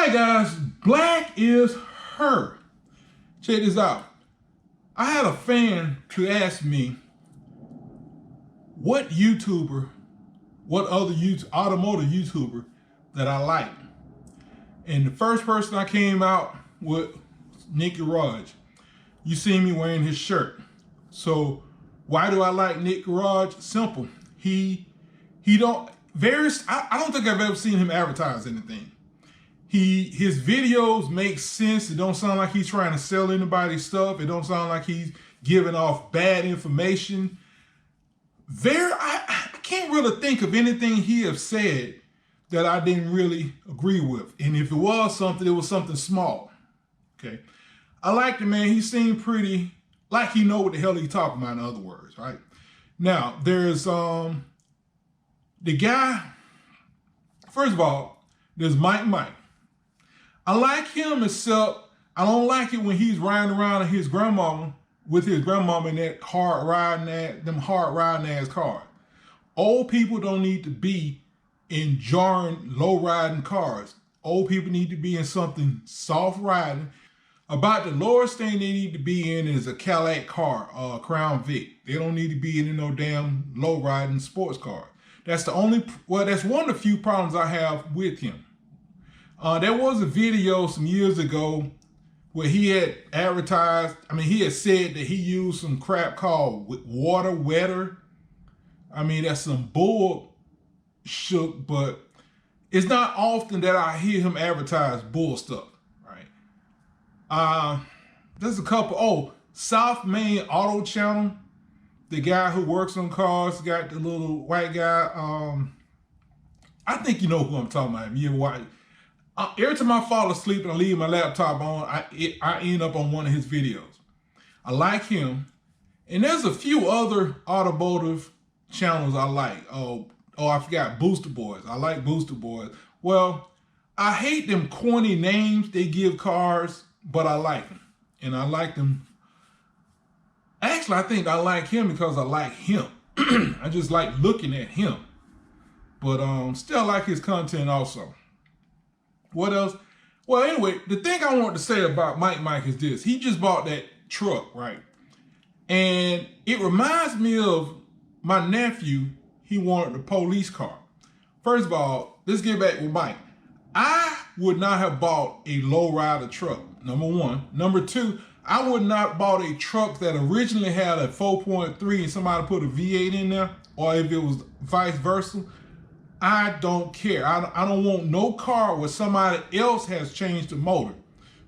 All right, guys, black is her. Check this out. I had a fan to ask me what YouTuber, what other automotive YouTuber that I like. And the first person I came out with, Nickraj. You see me wearing his shirt. So why do I like Nickraj? Simple. I don't think I've ever seen him advertise anything. His videos make sense. It don't sound like he's trying to sell anybody's stuff. It don't sound like he's giving off bad information. I can't really think of anything he have said that I didn't really agree with. And if it was something, it was something small. Okay. I liked the man. He seemed pretty like he know what the hell he's talking about, in other words, right? Now, there's the guy, first of all, there's Mike. I like him, except I don't like it when he's riding around with his grandmama in that hard riding ass cars. Old people don't need to be in jarring, low riding cars. Old people need to be in something soft riding. About the lowest thing they need to be in is a Cadillac car, Crown Vic. They don't need to be in no damn low riding sports car. That's one of the few problems I have with him. There was a video some years ago where he had he had said that he used some crap called water wetter. That's some bull shook, but it's not often that I hear him advertise bull stuff, right? There's a couple, South Main Auto Channel, the guy who works on cars, got the little white guy. I think you know who I'm talking about. You know, every time I fall asleep and I leave my laptop on, I end up on one of his videos. I like him. And there's a few other automotive channels I like. I forgot Booster Boys. I like Booster Boys. Well, I hate them corny names they give cars, but I like them. And I like them. Actually, I think I like him because I like him. I just like looking at him. But still like his content also. What else? Well, anyway, the thing I want to say about Mike is this. He just bought that truck, right? And it reminds me of my nephew. He wanted a police car. First of all, let's get back with Mike. I would not have bought a lowrider truck, number one. Number two, I would not bought a truck that originally had a 4.3 and somebody put a V8 in there, or if it was vice versa. I don't care. I don't want no car where somebody else has changed the motor,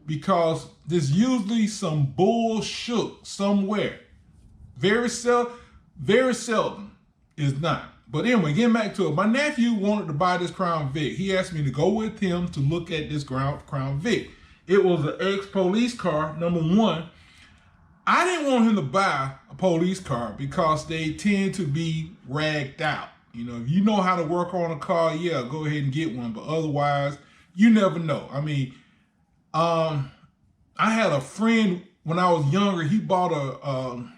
because there's usually some bullshit somewhere. Very seldom is not. But anyway, getting back to it, my nephew wanted to buy this Crown Vic. He asked me to go with him to look at this Crown Vic. It was an ex-police car, number one. I didn't want him to buy a police car because they tend to be ragged out. You know, if you know how to work on a car, yeah, go ahead and get one. But otherwise, you never know. I had a friend when I was younger. He bought a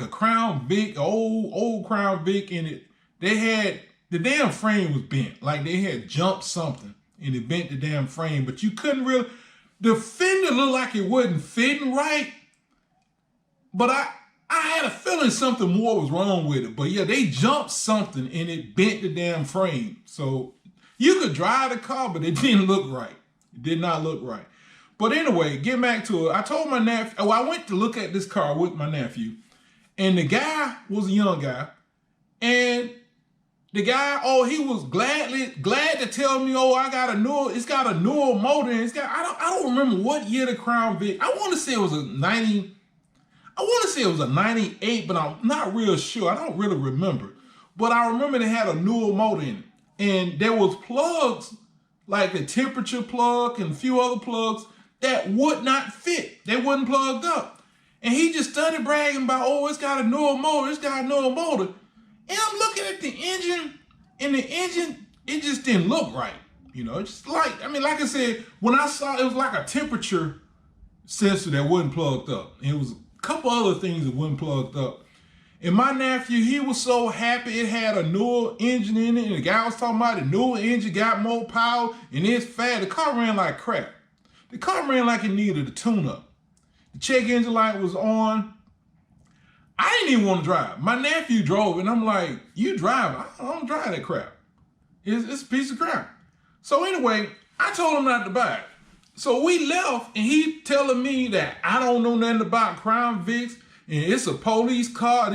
Crown Vic, old Crown Vic, and the damn frame was bent. Like they had jumped something and it bent the damn frame. But you couldn't really. The fender looked like it wasn't fitting right. But I had a feeling something more was wrong with it. But yeah, they jumped something and it bent the damn frame. So you could drive the car, but it didn't look right. It did not look right. But anyway, get back to it. I told my nephew, I went to look at this car with my nephew, and the guy was a young guy. And the guy, he was glad to tell me, it's got a newer motor. And I don't remember what year the Crown Vic. I want to say it was a 98, but I'm not real sure. I don't really remember. But I remember they had a newer motor in it. And there was plugs, like a temperature plug and a few other plugs that would not fit. They wasn't plugged up. And he just started bragging about, it's got a newer motor, And I'm looking at the engine, and the engine, it just didn't look right. You know, it's just like I said, when I saw it was like a temperature sensor that wasn't plugged up. And it was couple other things that weren't plugged up. And my nephew, he was so happy it had a newer engine in it. And the guy was talking about the newer engine got more power and it's fast. The car ran like crap. The car ran like it needed a tune-up. The check engine light was on. I didn't even want to drive. My nephew drove, and I'm like, you drive? I don't drive that crap. It's a piece of crap. So anyway, I told him not to buy it. So we left, and he telling me that I don't know nothing about Crown Vics, and it's a police car.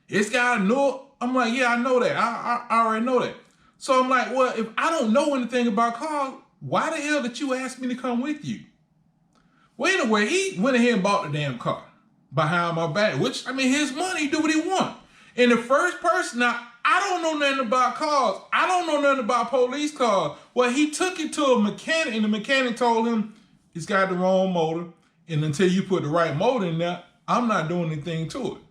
It's got a no. I'm like, yeah, I know that. I already know that. So I'm like, well, if I don't know anything about cars, why the hell did you ask me to come with you? Well, anyway, he went ahead and bought the damn car behind my back, which, I mean, his money, do what he want. And the first person, now, I don't know nothing about cars. I don't know nothing about police cars. Well, he took it to a mechanic, and the mechanic told him, it's got the wrong motor, and until you put the right motor in there, I'm not doing anything to it.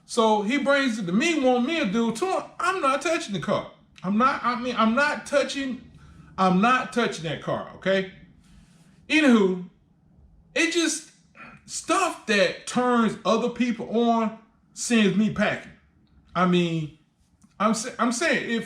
So he brings it to me, want me to do it to him. I'm not touching the car. I'm not touching that car, okay? Anywho, it just, stuff that turns other people on sends me packing. I mean, I'm saying,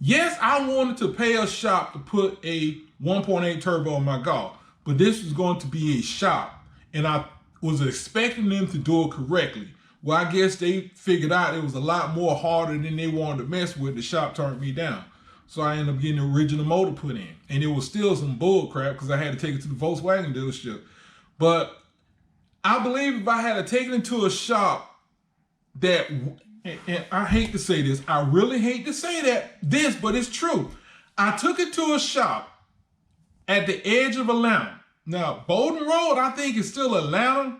yes, I wanted to pay a shop to put a 1.8 turbo on my Golf, but this was going to be a shop, and I was expecting them to do it correctly. Well, I guess they figured out it was a lot more harder than they wanted to mess with. The shop turned me down. So I ended up getting the original motor put in. And it was still some bull crap because I had to take it to the Volkswagen dealership. But I believe if I had taken it to a shop that, and I hate to say this, I really hate to say this, but it's true. I took it to a shop at the edge of Atlanta. Now, Bowden Road, I think is still Atlanta.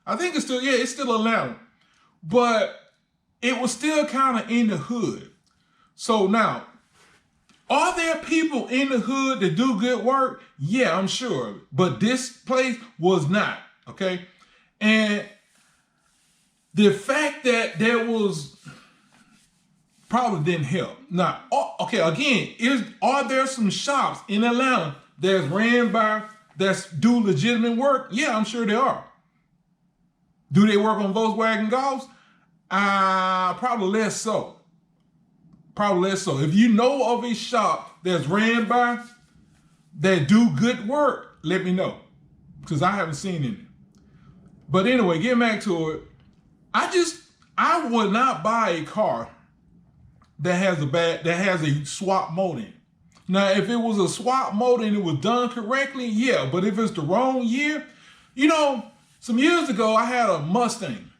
It's still Atlanta. But it was still kind of in the hood. So now, are there people in the hood that do good work? Yeah, I'm sure. But this place was not, okay? And the fact that there was probably didn't help. Now, okay, again, are there some shops in Atlanta that's ran by, that's do legitimate work? Yeah, I'm sure there are. Do they work on Volkswagen Golfs? Probably less so. Probably less so. If you know of a shop that's ran by, that do good work, let me know. Because I haven't seen any. But anyway, getting back to it, I would not buy a car that has a swap motor in it. Now, if it was a swap motor and it was done correctly, yeah. But if it's the wrong year, some years ago I had a Mustang,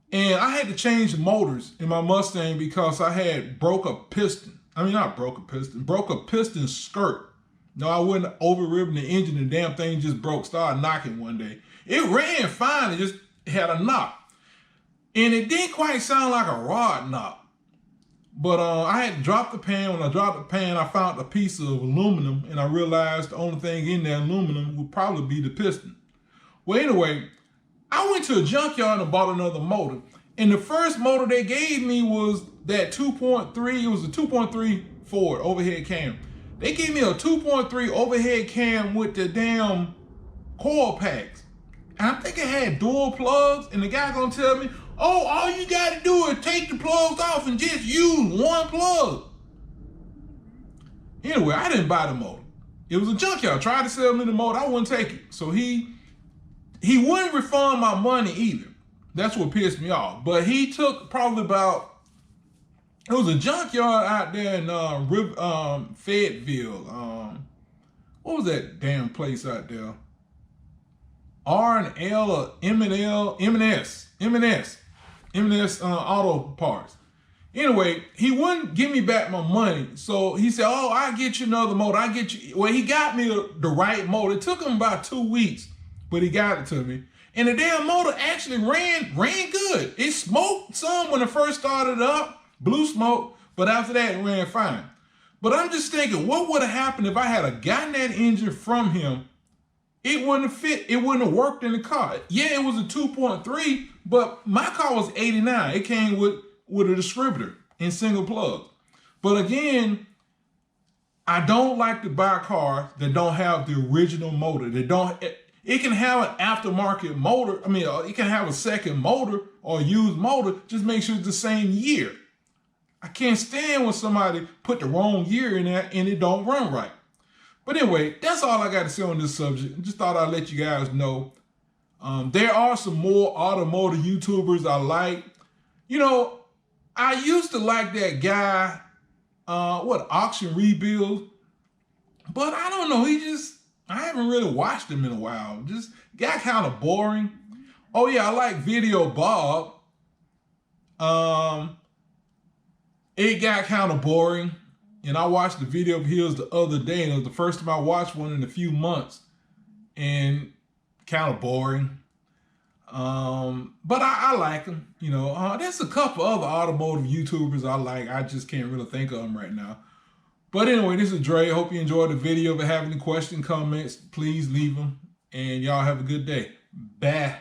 and I had to change the motors in my Mustang because I had broke a piston. Broke a piston skirt. No, I wouldn't over-ribbon the engine. The damn thing just broke, started knocking one day. It ran fine, it just had a knock. And it didn't quite sound like a rod knock. But I had to drop the pan. When I dropped the pan, I found a piece of aluminum, and I realized the only thing in that aluminum would probably be the piston. Well, anyway, I went to a junkyard and bought another motor. And the first motor they gave me was that 2.3. It was a 2.3 Ford overhead cam. They gave me a 2.3 overhead cam with the damn coil packs. And I think it had dual plugs. And the guy gonna tell me, oh, all you gotta do is take the plugs off and just use one plug. Anyway, I didn't buy the motor. It was a junkyard. Tried to sell me the motor. I wouldn't take it. So he wouldn't refund my money either. That's what pissed me off. But he took probably it was a junkyard out there in Fayetteville. What was that damn place out there? R&L or M&S Auto Parts. Anyway, he wouldn't give me back my money. So he said, oh, I'll get you another motor. Well, he got me the right motor. It took him about 2 weeks, but he got it to me. And the damn motor actually ran good. It smoked some when it first started up, blue smoke, but after that it ran fine. But I'm just thinking, what would have happened if I had gotten that engine from him? It wouldn't have fit. It wouldn't have worked in the car. Yeah, it was a 2.3, but my car was 89. It came with a distributor and single plugs. But again, I don't like to buy cars that don't have the original motor. It can have an aftermarket motor. I mean, it can have a second motor or used motor. Just make sure it's the same year. I can't stand when somebody put the wrong year in there and it don't run right. But anyway, that's all I got to say on this subject. Just thought I'd let you guys know. There are some more automotive YouTubers I like. You know, I used to like that guy, Auction Rebuild. But I don't know, I haven't really watched him in a while. Just got kind of boring. Oh yeah, I like Video Bob. It got kind of boring. And I watched the video of his the other day, and it was the first time I watched one in a few months. And kind of boring. But I like him. You know, there's a couple other automotive YouTubers I like. I just can't really think of them right now. But anyway, this is Dre. Hope you enjoyed the video. If you have any questions, comments, please leave them. And y'all have a good day. Bye.